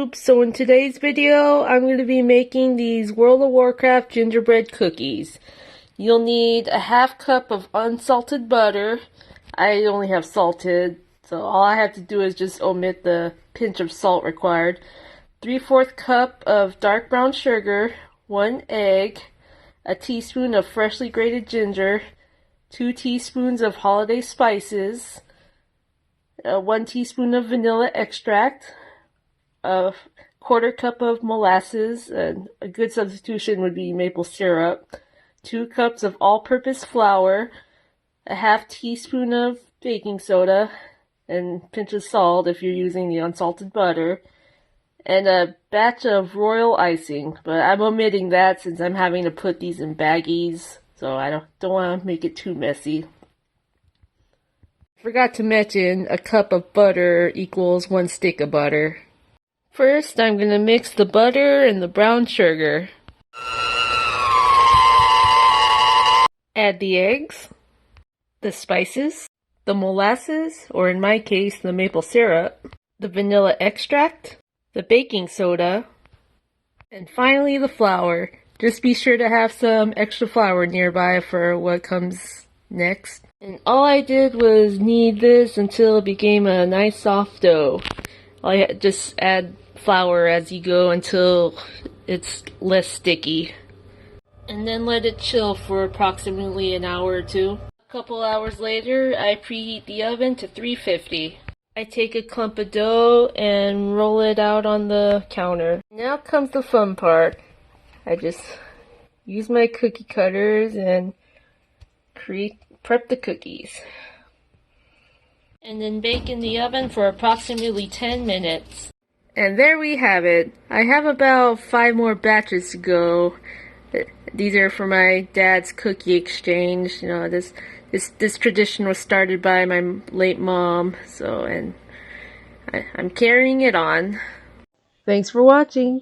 YouTube. So in today's video, I'm going to be making these World of Warcraft gingerbread cookies. You'll need a half cup of unsalted butter. I only have salted, so all I have to do is just omit the pinch of salt required. 3/4 cup of dark brown sugar, 1 egg, a teaspoon of freshly grated ginger, 2 teaspoons of holiday spices, 1 teaspoon of vanilla extract, a 1/4 cup of molasses, and a good substitution would be maple syrup, 2 cups of all-purpose flour, a half teaspoon of baking soda, and a pinch of salt if you're using the unsalted butter, and a batch of royal icing, but I'm omitting that since I'm having to put these in baggies, so I don't want to make it too messy. Forgot to mention, a cup of butter equals 1 stick of butter. First, I'm going to mix the butter and the brown sugar. Add the eggs, the spices, the molasses, or in my case, the maple syrup, the vanilla extract, the baking soda, and finally the flour. Just be sure to have some extra flour nearby for what comes next. And all I did was knead this until it became a nice soft dough. Just add flour as you go until it's less sticky. And then let it chill for approximately an hour or two. A couple hours later, I preheat the oven to 350. I take a clump of dough and roll it out on the counter. Now comes the fun part. I just use my cookie cutters and prep the cookies. And then bake in the oven for approximately 10 minutes. And there we have it. I have about 5 more batches to go. These are for my dad's cookie exchange. You know, this tradition was started by my late mom, so, and I'm carrying it on. Thanks for watching.